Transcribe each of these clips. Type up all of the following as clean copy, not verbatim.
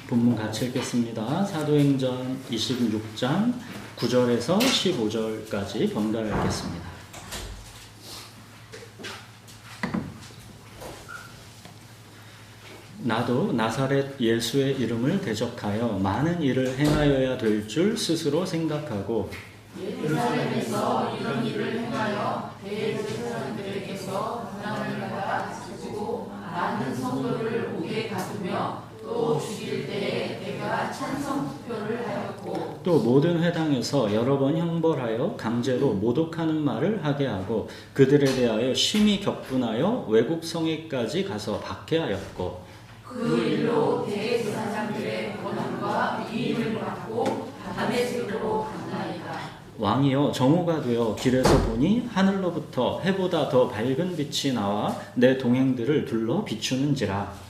본문 같이 읽겠습니다. 사도행전 26장 9절에서 15절까지 번갈아 읽겠습니다. 나도 나사렛 예수의 이름을 대적하여 많은 일을 행하여야 될 줄 스스로 생각하고 예루살렘에서 이런 일을 행하여 대제사장들에게서 권한을 받아 가지고 많은 성도를 옥에 가두며 또 죽일 때에 내가 찬성 투표를 하였고 또 모든 회당에서 여러 번 형벌하여 강제로 모독하는 말을 하게 하고 그들에 대하여 심히 격분하여 외국 성에까지 가서 박해하였고 그 일로 대제사장들의 권한과 위임을 받고 다메섹으로 갔나이다. 왕이여 정오가 되어 길에서 보니 하늘로부터 해보다 더 밝은 빛이 나와 내 동행들을 둘러 비추는지라.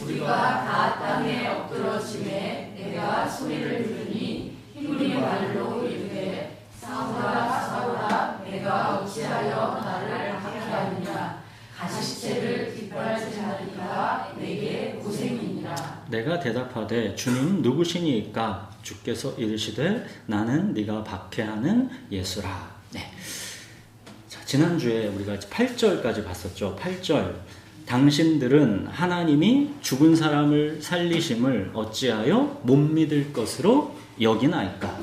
우리가 다 땅에 엎드러짐에 내가 소리를 들으니 히브리 말로 이르되 사울아 사울아 내가 어찌하여 나를 박해하느냐 가시체를 뒷발질하니까 내게 고생이니라. 내가 대답하되 주님 누구시니까? 주께서 이르시되 나는 네가 박해하는 예수라. 네. 자, 지난주에 우리가 8절까지 봤었죠. 8절. 당신들은 하나님이 죽은 사람을 살리심을 어찌하여 못 믿을 것으로 여기나이까?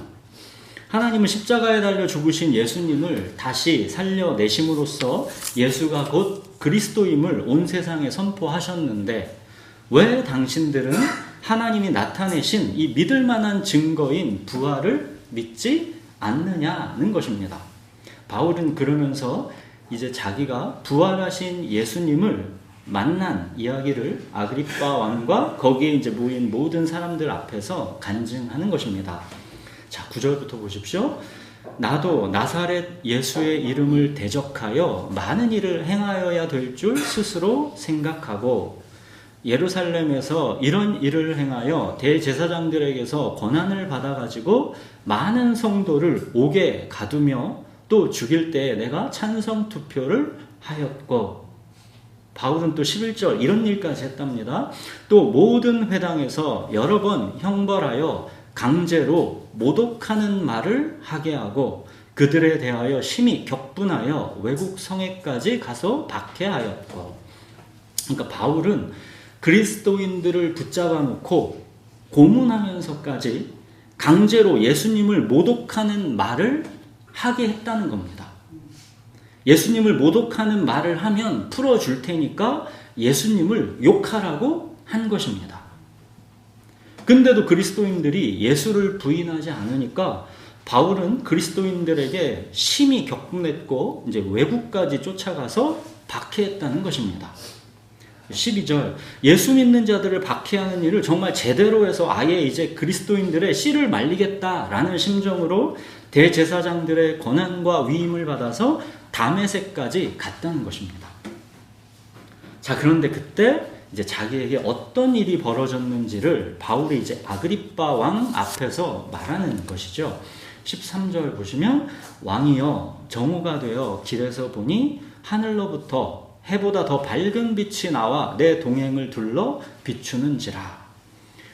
하나님은 십자가에 달려 죽으신 예수님을 다시 살려내심으로써 예수가 곧 그리스도임을 온 세상에 선포하셨는데 왜 당신들은 하나님이 나타내신 이 믿을 만한 증거인 부활을 믿지 않느냐는 것입니다. 바울은 그러면서 이제 자기가 부활하신 예수님을 만난 이야기를 아그리빠 왕과 거기에 이제 모인 모든 사람들 앞에서 간증하는 것입니다. 자, 9절부터 보십시오. 나도 나사렛 예수의 이름을 대적하여 많은 일을 행하여야 될 줄 스스로 생각하고 예루살렘에서 이런 일을 행하여 대제사장들에게서 권한을 받아가지고 많은 성도를 옥에 가두며 또 죽일 때에 내가 찬성 투표를 하였고 바울은 또 11절 이런 일까지 했답니다. 또 모든 회당에서 여러 번 형벌하여 강제로 모독하는 말을 하게 하고 그들에 대하여 심히 격분하여 외국 성에까지 가서 박해하였고. 그러니까 바울은 그리스도인들을 붙잡아 놓고 고문하면서까지 강제로 예수님을 모독하는 말을 하게 했다는 겁니다. 예수님을 모독하는 말을 하면 풀어줄 테니까 예수님을 욕하라고 한 것입니다. 근데도 그리스도인들이 예수를 부인하지 않으니까 바울은 그리스도인들에게 심히 격분했고 이제 외국까지 쫓아가서 박해했다는 것입니다. 12절 예수 믿는 자들을 박해하는 일을 정말 제대로 해서 아예 이제 그리스도인들의 씨를 말리겠다라는 심정으로 대제사장들의 권한과 위임을 받아서 다메섹까지 갔다는 것입니다. 자, 그런데 그때 이제 자기에게 어떤 일이 벌어졌는지를 바울이 이제 아그리빠 왕 앞에서 말하는 것이죠. 13절 보시면 왕이여 정오가 되어 길에서 보니 하늘로부터 해보다 더 밝은 빛이 나와 내 동행을 둘러 비추는지라.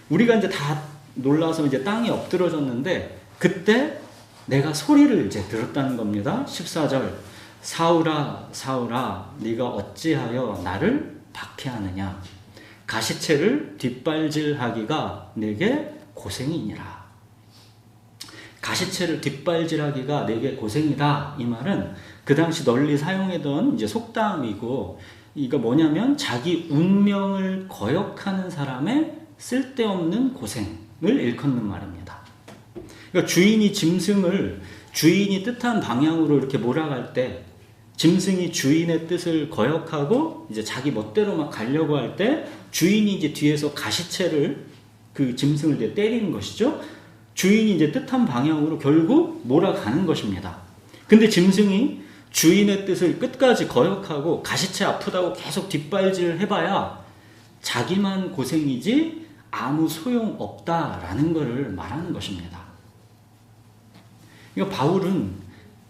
우리가 이제 다 놀라서 이제 땅에 엎드러졌는데 그때 내가 소리를 이제 들었다는 겁니다. 14절 사울아 사울아 네가 어찌하여 나를 박해하느냐 가시체를 뒷발질하기가 내게 고생이니라. 가시체를 뒷발질하기가 내게 고생이다. 이 말은 그 당시 널리 사용하던 이제 속담이고 이거 뭐냐면 자기 운명을 거역하는 사람의 쓸데없는 고생을 일컫는 말입니다. 그러니까 주인이 짐승을 주인이 뜻한 방향으로 이렇게 몰아갈 때 짐승이 주인의 뜻을 거역하고 이제 자기 멋대로 막 가려고 할 때 주인이 이제 뒤에서 가시체를 그 짐승을 이제 때리는 것이죠. 주인이 이제 뜻한 방향으로 결국 몰아가는 것입니다. 근데 짐승이 주인의 뜻을 끝까지 거역하고 가시체 아프다고 계속 뒷발질을 해봐야 자기만 고생이지 아무 소용없다라는 것을 말하는 것입니다. 그러니까 바울은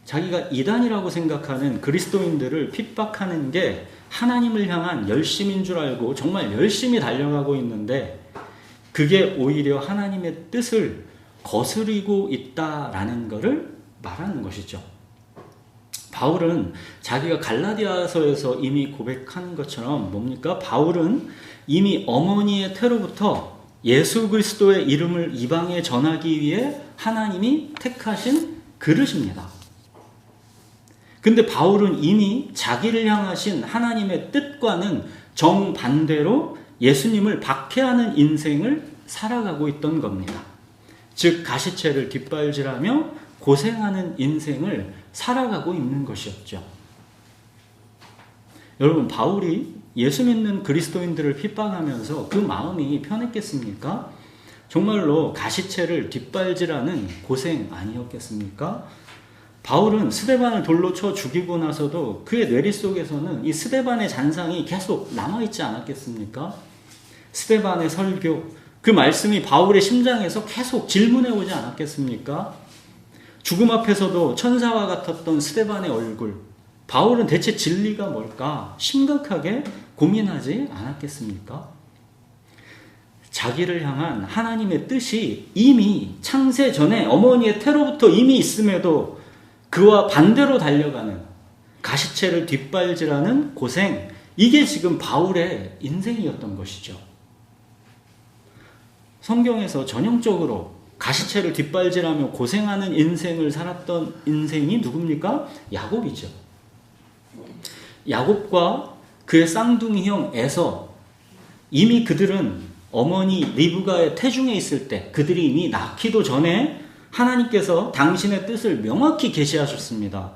자기가 이단이라고 생각하는 그리스도인들을 핍박하는 게 하나님을 향한 열심인 줄 알고 정말 열심히 달려가고 있는데 그 그게 오히려 하나님의 뜻을 거스리고 있다라는 것을 말하는 것이죠. 바울은 자기가 갈라디아서에서 이미 고백한 것처럼 뭡니까? 바울은 이미 어머니의 태로부터 예수 그리스도의 이름을 이방에 전하기 위해 하나님이 택하신 그릇입니다. 근데 바울은 이미 자기를 향하신 하나님의 뜻과는 정반대로 예수님을 박해하는 인생을 살아가고 있던 겁니다. 즉 가시체를 뒷발질하며 고생하는 인생을 살아가고 있는 것이었죠. 여러분, 바울이 예수 믿는 그리스도인들을 핍박하면서 그 마음이 편했겠습니까? 정말로 가시체를 뒷발질하는 고생 아니었겠습니까? 바울은 스데반을 돌로 쳐 죽이고 나서도 그의 뇌리 속에서는 이 스데반의 잔상이 계속 남아있지 않았겠습니까? 스데반의 설교, 그 말씀이 바울의 심장에서 계속 질문해 오지 않았겠습니까? 죽음 앞에서도 천사와 같았던 스데반의 얼굴, 바울은 대체 진리가 뭘까 심각하게 고민하지 않았겠습니까? 자기를 향한 하나님의 뜻이 이미 창세 전에 어머니의 태로부터 이미 있음에도 그와 반대로 달려가는 가시체를 뒷발질하는 고생, 이게 지금 바울의 인생이었던 것이죠. 성경에서 전형적으로 가시체를 뒷발질하며 고생하는 인생을 살았던 인생이 누굽니까? 야곱이죠. 야곱과 그의 쌍둥이 형 에서, 이미 그들은 어머니 리브가의 태중에 있을 때, 그들이 이미 낳기도 전에 하나님께서 당신의 뜻을 명확히 계시하셨습니다.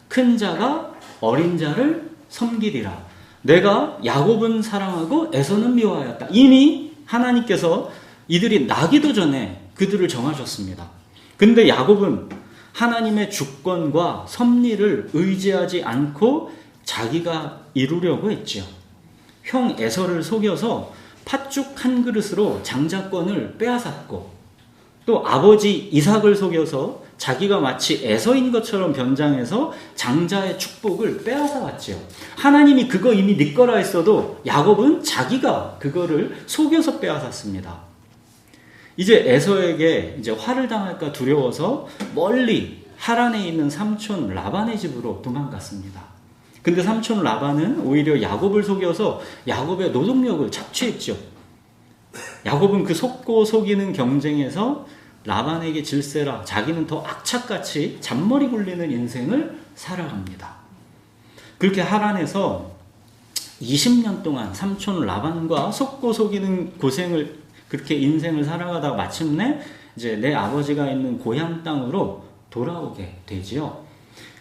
큰 자가 어린 자를 섬기리라. 내가 야곱은 사랑하고 에서는 미워하였다. 이미 하나님께서 이들이 나기도 전에 그들을 정하셨습니다. 근데 야곱은 하나님의 주권과 섭리를 의지하지 않고 자기가 이루려고 했지요. 형 에서를 속여서 팥죽 한 그릇으로 장자권을 빼앗았고, 또 아버지 이삭을 속여서 자기가 마치 에서인 것처럼 변장해서 장자의 축복을 빼앗아 왔지요. 하나님이 그거 이미 네 거라 했어도 야곱은 자기가 그거를 속여서 빼앗았습니다. 이제 에서에게 이제 화를 당할까 두려워서 멀리 하란에 있는 삼촌 라반의 집으로 도망갔습니다. 근데 삼촌 라반은 오히려 야곱을 속여서 야곱의 노동력을 착취했죠. 야곱은 그 속고 속이는 경쟁에서 라반에게 질세라 자기는 더 악착같이 잔머리 굴리는 인생을 살아갑니다. 그렇게 하란에서 20년 동안 삼촌 라반과 속고 속이는 고생을, 그렇게 인생을 살아가다가 마침내 이제 내 아버지가 있는 고향 땅으로 돌아오게 되지요.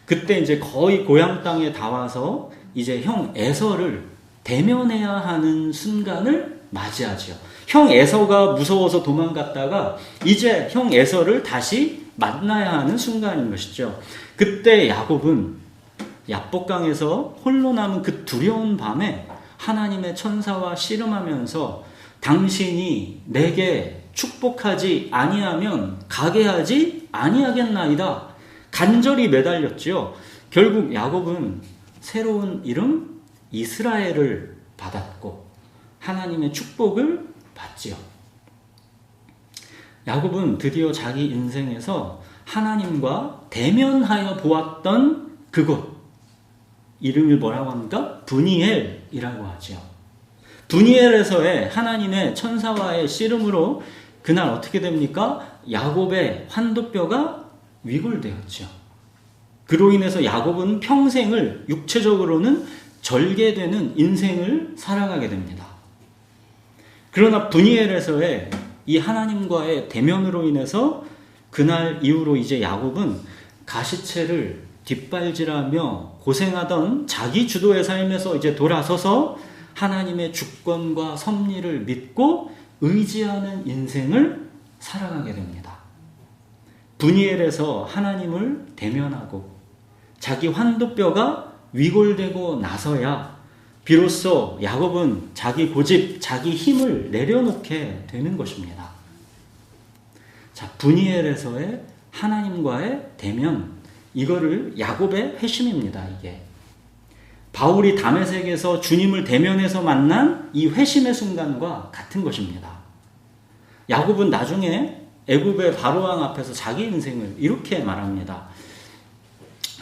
그때 이제 거의 고향 땅에 다 와서 이제 형 에서를 대면해야 하는 순간을 맞이하지요. 형 에서가 무서워서 도망갔다가 이제 형 에서를 다시 만나야 하는 순간인 것이죠. 그때 야곱은 야복강에서 홀로 남은 그 두려운 밤에 하나님의 천사와 씨름하면서 당신이 내게 축복하지 아니하면 가게 하지 아니하겠나이다 간절히 매달렸지요. 결국 야곱은 새로운 이름 이스라엘을 받았고 하나님의 축복을 받지요. 야곱은 드디어 자기 인생에서 하나님과 대면하여 보았던 그곳, 이름이 뭐라고 합니까? 브니엘이라고 하죠. 브니엘에서의 하나님의 천사와의 씨름으로 그날 어떻게 됩니까? 야곱의 환도뼈가 위골되었죠. 그로 인해서 야곱은 평생을 육체적으로는 절개되는 인생을 살아가게 됩니다. 그러나 브니엘에서의 이 하나님과의 대면으로 인해서 그날 이후로 이제 야곱은 가시체를 뒷발질하며 고생하던 자기 주도의 삶에서 이제 돌아서서 하나님의 주권과 섭리를 믿고 의지하는 인생을 살아가게 됩니다. 브니엘에서 하나님을 대면하고 자기 환도뼈가 위골되고 나서야 비로소 야곱은 자기 고집, 자기 힘을 내려놓게 되는 것입니다. 자, 브니엘에서의 하나님과의 대면, 이거를 야곱의 회심입니다. 이게 바울이 다메섹에서 주님을 대면해서 만난 이 회심의 순간과 같은 것입니다. 야곱은 나중에 애굽의 바로왕 앞에서 자기 인생을 이렇게 말합니다.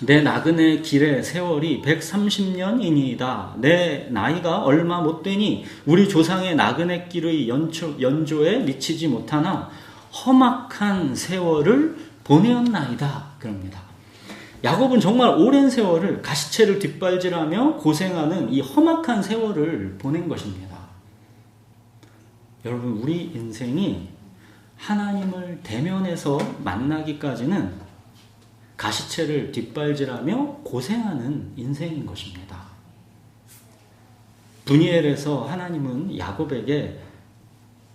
내 나그네 길의 세월이 130년이니이다. 내 나이가 얼마 못 되니 우리 조상의 나그네 길의 연조에 미치지 못하나 험악한 세월을 보내었나이다. 그럽니다. 야곱은 정말 오랜 세월을 가시채를 뒷발질하며 고생하는 이 험악한 세월을 보낸 것입니다. 여러분, 우리 인생이 하나님을 대면해서 만나기까지는 가시채를 뒷발질하며 고생하는 인생인 것입니다. 분이엘에서 하나님은 야곱에게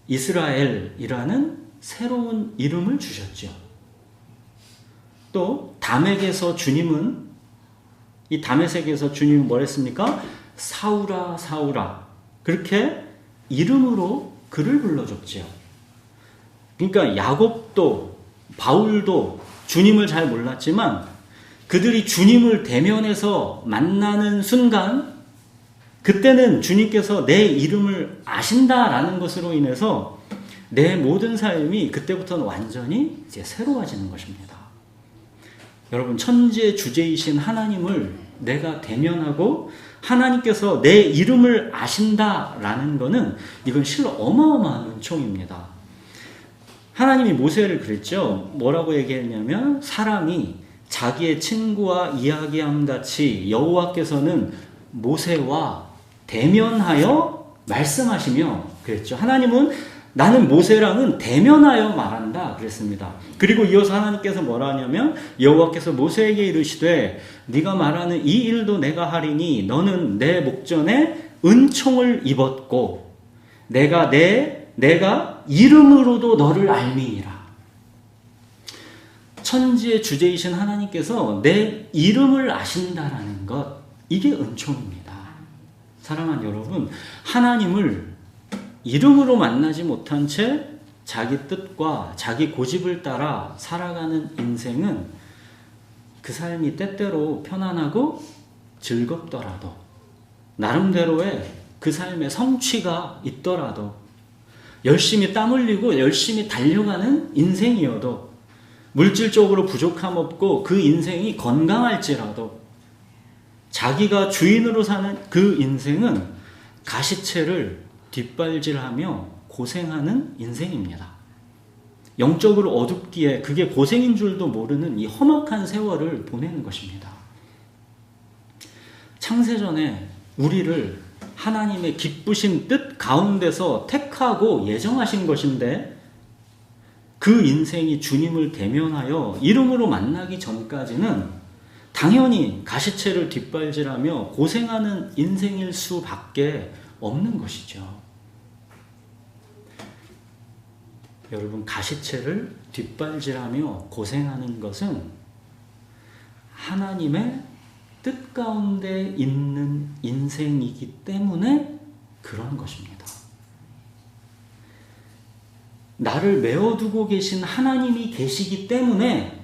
이스라엘이라는 새로운 이름을 주셨죠. 또 다메섹에서 주님은 뭘 했습니까? 사울아 사울아, 그렇게 이름으로 그를 불러줬죠. 그러니까 야곱도 바울도 주님을 잘 몰랐지만 그들이 주님을 대면해서 만나는 순간, 그때는 주님께서 내 이름을 아신다라는 것으로 인해서 내 모든 삶이 그때부터는 완전히 이제 새로워지는 것입니다. 여러분, 천지의 주제이신 하나님을 내가 대면하고 하나님께서 내 이름을 아신다라는 것은 이건 실로 어마어마한 은총입니다. 하나님이 모세를 그랬죠. 뭐라고 얘기했냐면, 사람이 자기의 친구와 이야기함 같이 여호와께서는 모세와 대면하여 말씀하시며 그랬죠. 하나님은 나는 모세랑은 대면하여 말한다 그랬습니다. 그리고 이어서 하나님께서 뭐라 하냐면, 여호와께서 모세에게 이르시되 네가 말하는 이 일도 내가 하리니 너는 내 목전에 은총을 입었고 내가 이름으로도 너를 알미니라. 천지의 주제이신 하나님께서 내 이름을 아신다라는 것, 이게 은총입니다. 사랑하는 여러분, 하나님을 이름으로 만나지 못한 채 자기 뜻과 자기 고집을 따라 살아가는 인생은 그 삶이 때때로 편안하고 즐겁더라도, 나름대로의 그 삶의 성취가 있더라도, 열심히 땀 흘리고 열심히 달려가는 인생이어도, 물질적으로 부족함 없고 그 인생이 건강할지라도, 자기가 주인으로 사는 그 인생은 가시채를 뒷발질하며 고생하는 인생입니다. 영적으로 어둡기에 그게 고생인 줄도 모르는 이 험악한 세월을 보내는 것입니다. 창세전에 우리를 하나님의 기쁘신 뜻 가운데서 택하고 예정하신 것인데, 그 인생이 주님을 대면하여 이름으로 만나기 전까지는 당연히 가시채를 뒷발질하며 고생하는 인생일 수밖에 없는 것이죠. 여러분, 가시채를 뒷발질하며 고생하는 것은 하나님의 뜻 가운데 있는 인생이기 때문에 그런 것입니다. 나를 메어두고 계신 하나님이 계시기 때문에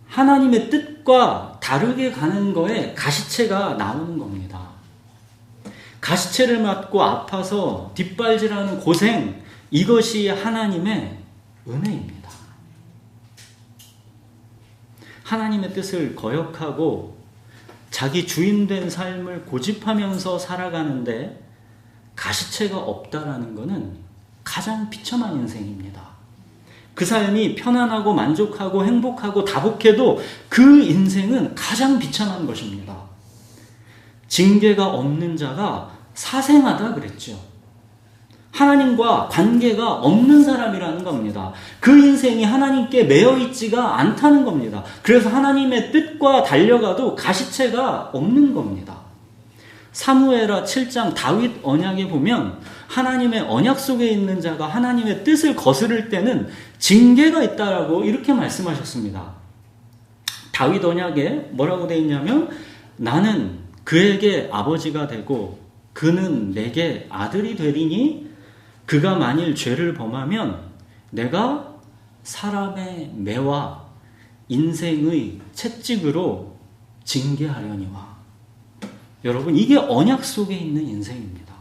하나님의 뜻과 다르게 가는 거에 가시채가 나오는 겁니다. 가시채를 맞고 아파서 뒷발질하는 고생, 이것이 하나님의 은혜입니다. 하나님의 뜻을 거역하고 자기 주인된 삶을 고집하면서 살아가는데 가시채가 없다라는 것은 가장 비참한 인생입니다. 그 삶이 편안하고 만족하고 행복하고 다복해도 그 인생은 가장 비참한 것입니다. 징계가 없는 자가 사생하다 그랬죠. 하나님과 관계가 없는 사람이라는 겁니다. 그 인생이 하나님께 매여 있지가 않다는 겁니다. 그래서 하나님의 뜻과 달려가도 가시채가 없는 겁니다. 사무엘하 7장 다윗 언약에 보면 하나님의 언약 속에 있는 자가 하나님의 뜻을 거스를 때는 징계가 있다라고 이렇게 말씀하셨습니다. 다윗 언약에 뭐라고 되어 있냐면, 나는 그에게 아버지가 되고 그는 내게 아들이 되리니 그가 만일 죄를 범하면 내가 사람의 매와 인생의 채찍으로 징계하려니와. 여러분, 이게 언약 속에 있는 인생입니다.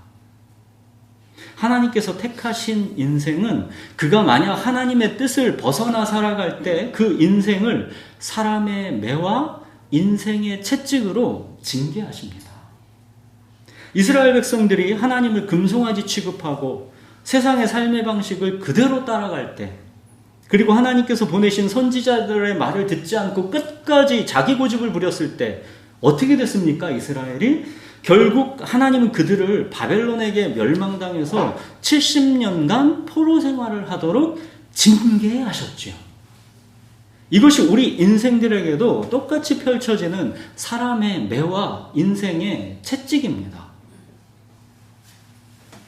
하나님께서 택하신 인생은 그가 만약 하나님의 뜻을 벗어나 살아갈 때 그 인생을 사람의 매와 인생의 채찍으로 징계하십니다. 이스라엘 백성들이 하나님을 금송아지 취급하고 세상의 삶의 방식을 그대로 따라갈 때, 그리고 하나님께서 보내신 선지자들의 말을 듣지 않고 끝까지 자기 고집을 부렸을 때 어떻게 됐습니까? 이스라엘이 결국 하나님은 그들을 바벨론에게 멸망당해서 70년간 포로 생활을 하도록 징계하셨지요. 이것이 우리 인생들에게도 똑같이 펼쳐지는 사람의 매와 인생의 채찍입니다.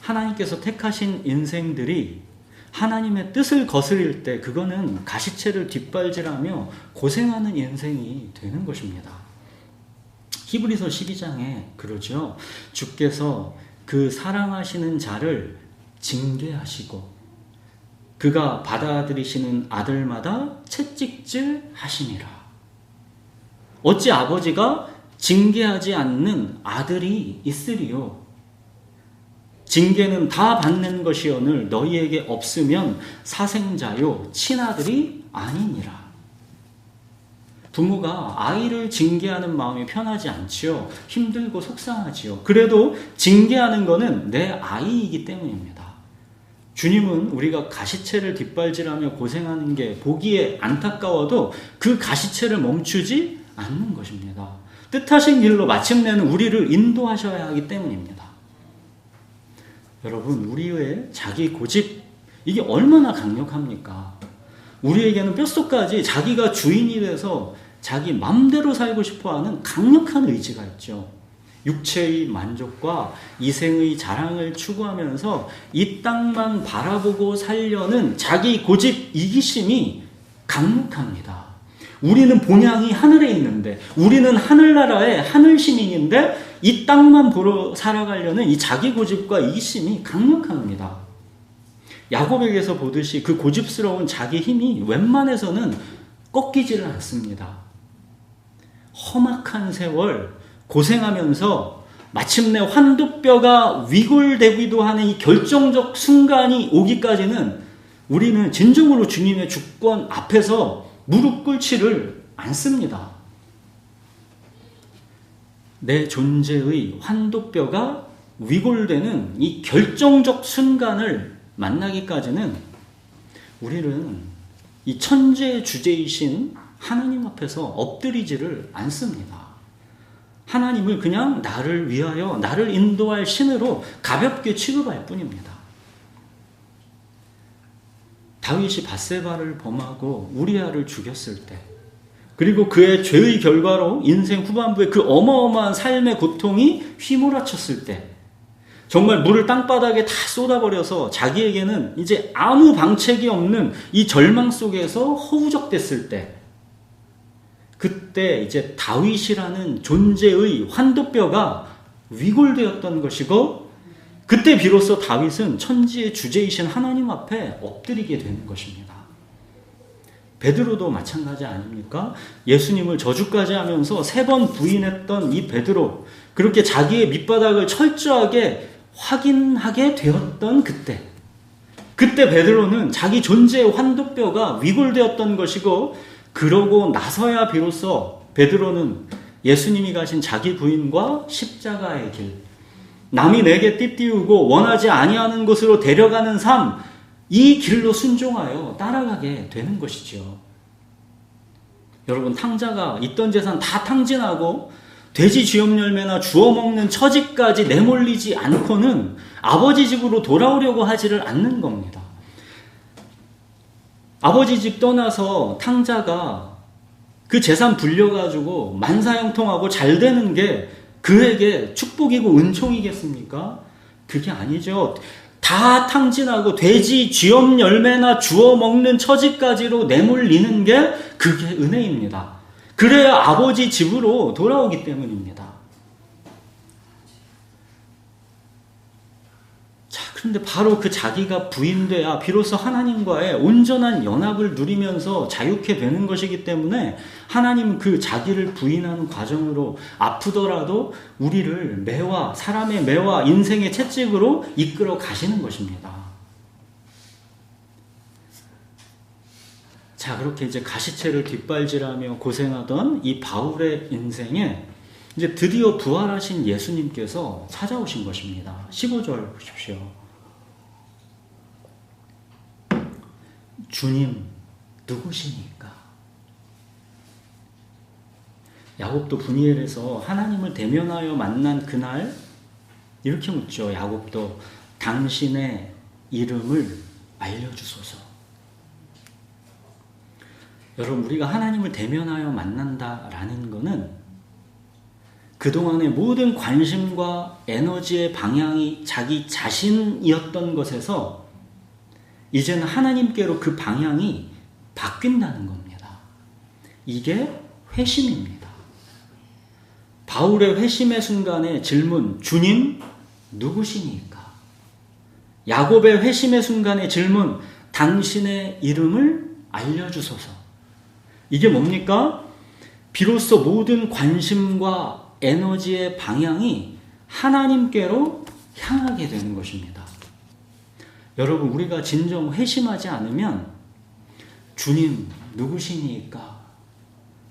하나님께서 택하신 인생들이 하나님의 뜻을 거스릴 때 그거는 가시채를 뒷발질하며 고생하는 인생이 되는 것입니다. 히브리서 12장에 그러죠. 주께서 그 사랑하시는 자를 징계하시고 그가 받아들이시는 아들마다 채찍질 하시니라. 어찌 아버지가 징계하지 않는 아들이 있으리요? 징계는 다 받는 것이오늘 너희에게 없으면 사생자요 친아들이 아니니라. 부모가 아이를 징계하는 마음이 편하지 않지요. 힘들고 속상하지요. 그래도 징계하는 것은 내 아이이기 때문입니다. 주님은 우리가 가시채를 뒷발질하며 고생하는 게 보기에 안타까워도 그 가시채를 멈추지 않는 것입니다. 뜻하신 길로 마침내는 우리를 인도하셔야 하기 때문입니다. 여러분, 우리의 자기 고집, 이게 얼마나 강력합니까? 우리에게는 뼛속까지 자기가 주인이 돼서 자기 맘대로 살고 싶어하는 강력한 의지가 있죠. 육체의 만족과 이생의 자랑을 추구하면서 이 땅만 바라보고 살려는 자기 고집, 이기심이 강력합니다. 우리는 본향이 하늘에 있는데, 우리는 하늘나라의 하늘 시민인데 이 땅만 보러 살아가려는 이 자기 고집과 이기심이 강력합니다. 야곱에게서 보듯이 그 고집스러운 자기 힘이 웬만해서는 꺾이지를 않습니다. 험악한 세월 고생하면서 마침내 환두뼈가 위골되기도 하는 이 결정적 순간이 오기까지는 우리는 진정으로 주님의 주권 앞에서 무릎 꿇지를 않습니다. 내 존재의 환도뼈가 위골되는 이 결정적 순간을 만나기까지는 우리는 이 천지의 주제이신 하나님 앞에서 엎드리지를 않습니다. 하나님을 그냥 나를 위하여 나를 인도할 신으로 가볍게 취급할 뿐입니다. 다윗이 밧세바를 범하고 우리아를 죽였을 때, 그리고 그의 죄의 결과로 인생 후반부에 그 어마어마한 삶의 고통이 휘몰아쳤을 때, 정말 물을 땅바닥에 다 쏟아버려서 자기에게는 이제 아무 방책이 없는 이 절망 속에서 허우적댔을 때, 그때 이제 다윗이라는 존재의 환도뼈가 위골되었던 것이고, 그때 비로소 다윗은 천지의 주제이신 하나님 앞에 엎드리게 되는 것입니다. 베드로도 마찬가지 아닙니까? 예수님을 저주까지 하면서 3번 부인했던 이 베드로, 그렇게 자기의 밑바닥을 철저하게 확인하게 되었던 그때 베드로는 자기 존재의 환도뼈가 위골되었던 것이고, 그러고 나서야 비로소 베드로는 예수님이 가신 자기 부인과 십자가의 길, 남이 내게 띠띠우고 원하지 아니하는 곳으로 데려가는 삶, 이 길로 순종하여 따라가게 되는 것이죠. 여러분, 탕자가 있던 재산 다 탕진하고 돼지 쥐염열매나 주워먹는 처지까지 내몰리지 않고는 아버지 집으로 돌아오려고 하지를 않는 겁니다. 아버지 집 떠나서 탕자가 그 재산 불려가지고 만사형통하고 잘 되는 게 그에게 축복이고 은총이겠습니까? 그게 아니죠. 다 탕진하고 돼지 쥐염 열매나 주워 먹는 처지까지로 내몰리는 게 그게 은혜입니다. 그래야 아버지 집으로 돌아오기 때문입니다. 자, 그런데 바로 그 자기가 부인돼야 비로소 하나님과의 온전한 연합을 누리면서 자유케 되는 것이기 때문에 하나님은 그 자기를 부인하는 과정으로 아프더라도 우리를 매와 사람의 매와 인생의 채찍으로 이끌어 가시는 것입니다. 자, 그렇게 이제 가시체를 뒷발질하며 고생하던 이 바울의 인생에 이제 드디어 부활하신 예수님께서 찾아오신 것입니다. 15절 보십시오. 주님 누구시니까? 야곱도 분이엘에서 하나님을 대면하여 만난 그날 이렇게 묻죠. 야곱도 당신의 이름을 알려주소서. 여러분, 우리가 하나님을 대면하여 만난다라는 것은 그동안의 모든 관심과 에너지의 방향이 자기 자신이었던 것에서 이제는 하나님께로 그 방향이 바뀐다는 겁니다. 이게 회심입니다. 바울의 회심의 순간의 질문, 주님 누구시니까? 야곱의 회심의 순간의 질문, 당신의 이름을 알려주소서. 이게 뭡니까? 비로소 모든 관심과 에너지의 방향이 하나님께로 향하게 되는 것입니다. 여러분, 우리가 진정 회심하지 않으면 주님 누구시니까?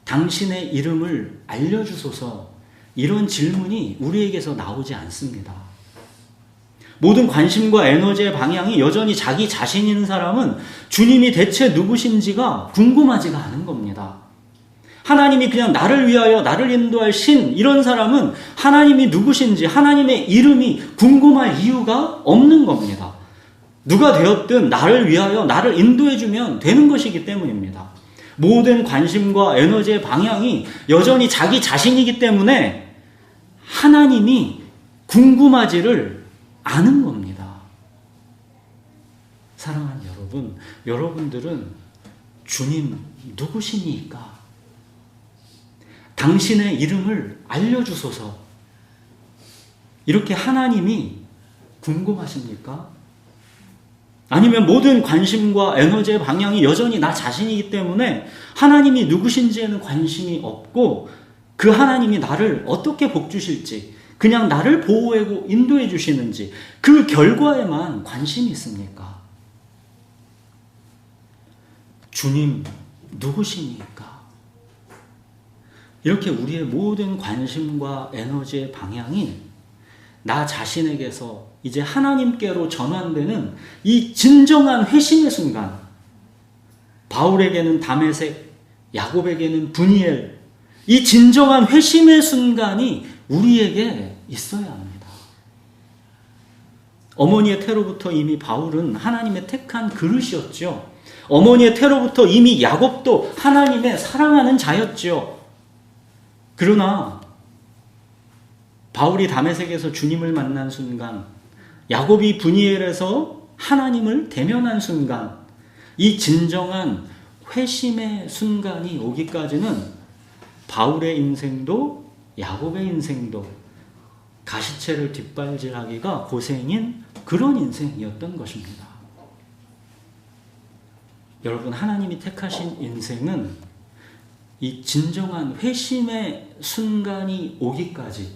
당신의 이름을 알려주소서. 이런 질문이 우리에게서 나오지 않습니다. 모든 관심과 에너지의 방향이 여전히 자기 자신인 사람은 주님이 대체 누구신지가 궁금하지가 않은 겁니다. 하나님이 그냥 나를 위하여 나를 인도할 신, 이런 사람은 하나님이 누구신지 하나님의 이름이 궁금할 이유가 없는 겁니다. 누가 되었든 나를 위하여 나를 인도해주면 되는 것이기 때문입니다. 모든 관심과 에너지의 방향이 여전히 자기 자신이기 때문에 하나님이 궁금하지를 않은 겁니다. 사랑하는 여러분, 여러분들은 주님 누구시니까? 당신의 이름을 알려주소서. 이렇게 하나님이 궁금하십니까? 아니면 모든 관심과 에너지의 방향이 여전히 나 자신이기 때문에 하나님이 누구신지에는 관심이 없고 그 하나님이 나를 어떻게 복주실지, 그냥 나를 보호하고 인도해 주시는지 그 결과에만 관심이 있습니까? 주님 누구시니까? 이렇게 우리의 모든 관심과 에너지의 방향이 나 자신에게서 이제 하나님께로 전환되는 이 진정한 회심의 순간, 바울에게는 다메섹, 야곱에게는 분이엘, 이 진정한 회심의 순간이 우리에게 있어야 합니다. 어머니의 태로부터 이미 바울은 하나님의 택한 그릇이었죠. 어머니의 태로부터 이미 야곱도 하나님의 사랑하는 자였죠. 그러나 바울이 다메섹에서 주님을 만난 순간, 야곱이 분이엘에서 하나님을 대면한 순간, 이 진정한 회심의 순간이 오기까지는 바울의 인생도 야곱의 인생도 가시체를 뒷발질하기가 고생인 그런 인생이었던 것입니다. 여러분, 하나님이 택하신 인생은 이 진정한 회심의 순간이 오기까지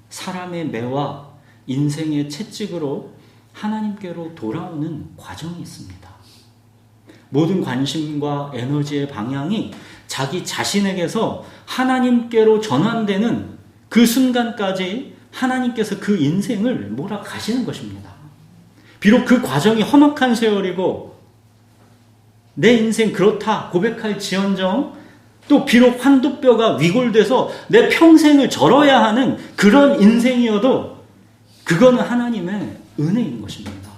사람의 매와 인생의 채찍으로 하나님께로 돌아오는 과정이 있습니다. 모든 관심과 에너지의 방향이 자기 자신에게서 하나님께로 전환되는 그 순간까지 하나님께서 그 인생을 몰아가시는 것입니다. 비록 그 과정이 험악한 세월이고 내 인생 그렇다 고백할 지언정, 또 비록 환도뼈가 위골돼서 내 평생을 절어야 하는 그런 인생이어도 그거는 하나님의 은혜인 것입니다.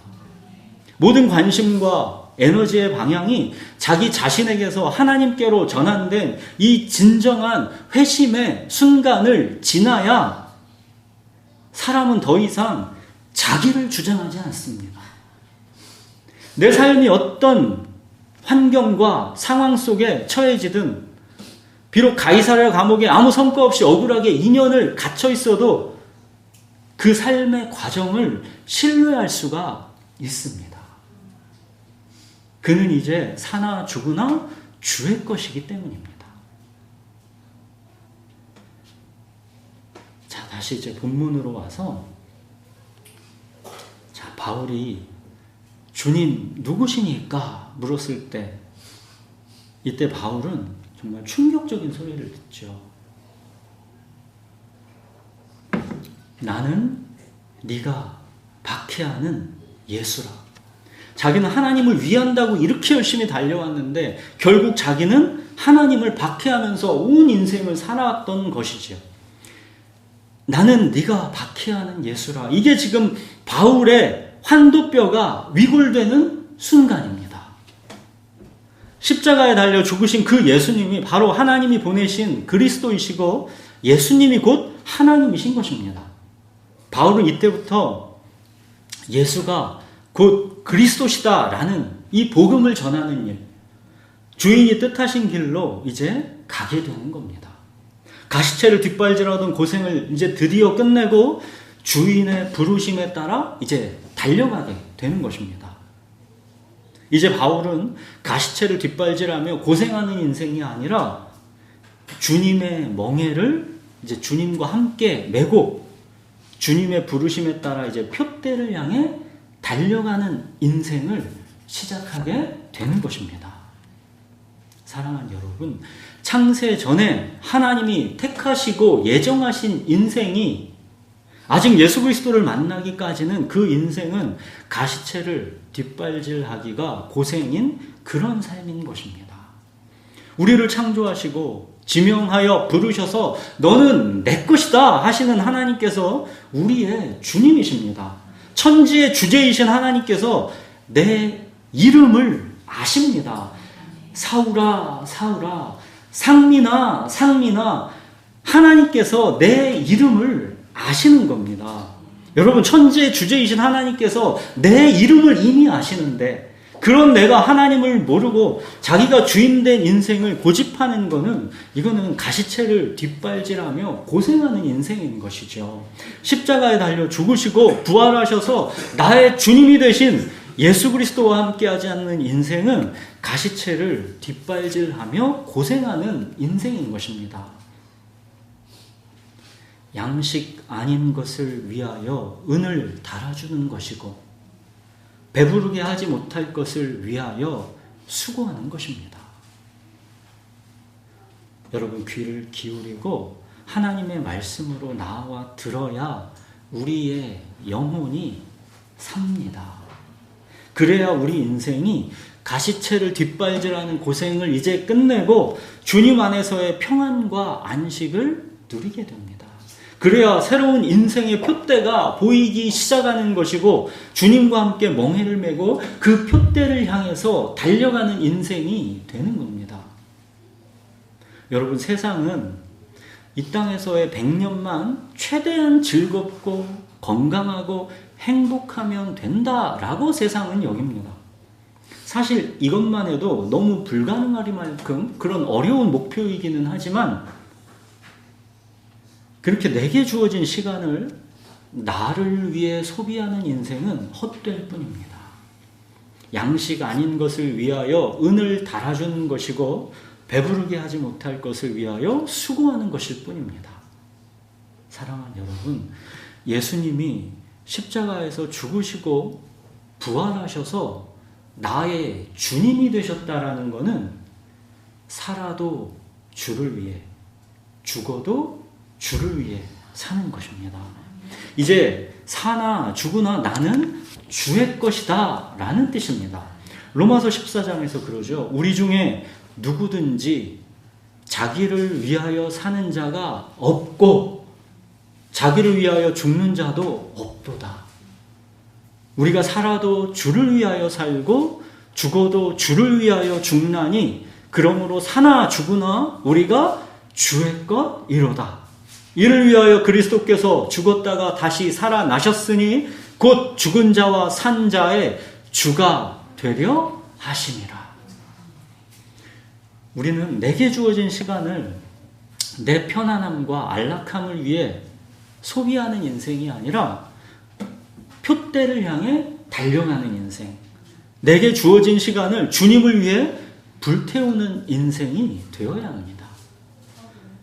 모든 관심과 에너지의 방향이 자기 자신에게서 하나님께로 전환된 이 진정한 회심의 순간을 지나야 사람은 더 이상 자기를 주장하지 않습니다. 내 삶이 어떤 환경과 상황 속에 처해지든, 비록 가이사랴 감옥에 아무 성과 없이 억울하게 2년을 갇혀 있어도 그 삶의 과정을 신뢰할 수가 있습니다. 그는 이제 사나 죽으나 주의 것이기 때문입니다. 자, 다시 이제 본문으로 와서, 자, 바울이 주님 누구시니까 물었을 때, 이때 바울은 정말 충격적인 소리를 듣죠. 나는 네가 박해하는 예수라. 자기는 하나님을 위한다고 이렇게 열심히 달려왔는데 결국 자기는 하나님을 박해하면서 온 인생을 살아왔던 것이지요. 나는 네가 박해하는 예수라. 이게 지금 바울의 환도뼈가 위골되는 순간입니다. 십자가에 달려 죽으신 그 예수님이 바로 하나님이 보내신 그리스도이시고 예수님이 곧 하나님이신 것입니다. 바울은 이때부터 예수가 곧 그리스도시다라는 이 복음을 전하는 일, 주인이 뜻하신 길로 이제 가게 되는 겁니다. 가시체를 뒷발질하던 고생을 이제 드디어 끝내고 주인의 부르심에 따라 이제 달려가게 되는 것입니다. 이제 바울은 가시체를 뒷발질하며 고생하는 인생이 아니라 주님의 멍에를 이제 주님과 함께 메고 주님의 부르심에 따라 이제 표대를 향해 달려가는 인생을 시작하게 되는 것입니다. 사랑하는 여러분, 창세 전에 하나님이 택하시고 예정하신 인생이 아직 예수 그리스도를 만나기까지는 그 인생은 가시체를 뒷발질하기가 고생인 그런 삶인 것입니다. 우리를 창조하시고 지명하여 부르셔서 너는 내 것이다 하시는 하나님께서 우리의 주님이십니다. 천지의 주제이신 하나님께서 내 이름을 아십니다. 사울아, 사울아, 상민아, 상민아, 하나님께서 내 이름을 아시는 겁니다. 여러분, 천지의 주제이신 하나님께서 내 이름을 이미 아시는데 그런 내가 하나님을 모르고 자기가 주인된 인생을 고집하는 거는 이거는 가시체를 뒷발질하며 고생하는 인생인 것이죠. 십자가에 달려 죽으시고 부활하셔서 나의 주님이 되신 예수 그리스도와 함께하지 않는 인생은 가시체를 뒷발질하며 고생하는 인생인 것입니다. 양식 아닌 것을 위하여 은을 달아주는 것이고 배부르게 하지 못할 것을 위하여 수고하는 것입니다. 여러분, 귀를 기울이고 하나님의 말씀으로 나와 들어야 우리의 영혼이 삽니다. 그래야 우리 인생이 가시체를 뒷발질하는 고생을 이제 끝내고 주님 안에서의 평안과 안식을 누리게 됩니다. 그래야 새로운 인생의 표대가 보이기 시작하는 것이고 주님과 함께 멍에를 메고 그 표대를 향해서 달려가는 인생이 되는 겁니다. 여러분, 세상은 이 땅에서의 100년만 최대한 즐겁고 건강하고 행복하면 된다라고 세상은 여깁니다. 사실 이것만 해도 너무 불가능할 만큼 그런 어려운 목표이기는 하지만 그렇게 내게 주어진 시간을 나를 위해 소비하는 인생은 헛될 뿐입니다. 양식 아닌 것을 위하여 은을 달아주는 것이고 배부르게 하지 못할 것을 위하여 수고하는 것일 뿐입니다. 사랑하는 여러분, 예수님이 십자가에서 죽으시고 부활하셔서 나의 주님이 되셨다라는 것은 살아도 주를 위해, 죽어도 주를 위해 사는 것입니다. 이제 사나 죽으나 나는 주의 것이다 라는 뜻입니다. 로마서 14장에서 그러죠. 우리 중에 누구든지 자기를 위하여 사는 자가 없고 자기를 위하여 죽는 자도 없도다. 우리가 살아도 주를 위하여 살고 죽어도 주를 위하여 죽나니 그러므로 사나 죽으나 우리가 주의 것이로다. 이를 위하여 그리스도께서 죽었다가 다시 살아나셨으니 곧 죽은 자와 산 자의 주가 되려 하심이라. 우리는 내게 주어진 시간을 내 편안함과 안락함을 위해 소비하는 인생이 아니라 표대를 향해 달려가는 인생, 내게 주어진 시간을 주님을 위해 불태우는 인생이 되어야 합니다.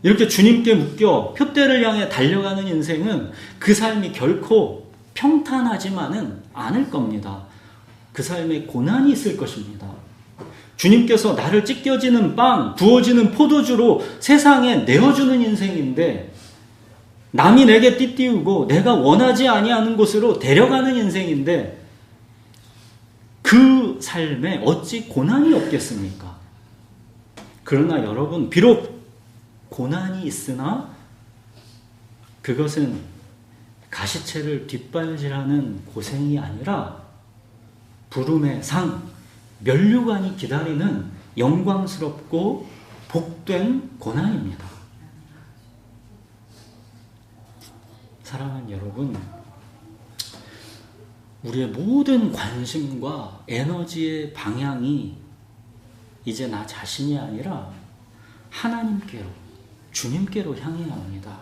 이렇게 주님께 묶여 표대를 향해 달려가는 인생은 그 삶이 결코 평탄하지만은 않을 겁니다. 그 삶에 고난이 있을 것입니다. 주님께서 나를 찢겨지는 빵, 부어지는 포도주로 세상에 내어주는 인생인데, 남이 내게 띠띠우고 내가 원하지 아니하는 곳으로 데려가는 인생인데, 그 삶에 어찌 고난이 없겠습니까? 그러나 여러분, 비록 고난이 있으나 그것은 가시채를 뒷발질하는 고생이 아니라 부름의 상, 면류관이 기다리는 영광스럽고 복된 고난입니다. 사랑하는 여러분, 우리의 모든 관심과 에너지의 방향이 이제 나 자신이 아니라 하나님께로, 주님께로 향해야 합니다.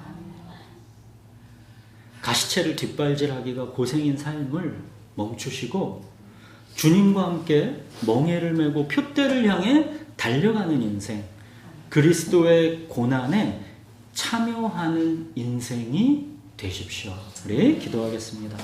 가시채를 뒷발질하기가 고생인 삶을 멈추시고 주님과 함께 멍에를 메고 표대를 향해 달려가는 인생, 그리스도의 고난에 참여하는 인생이 되십시오. 우리 기도하겠습니다.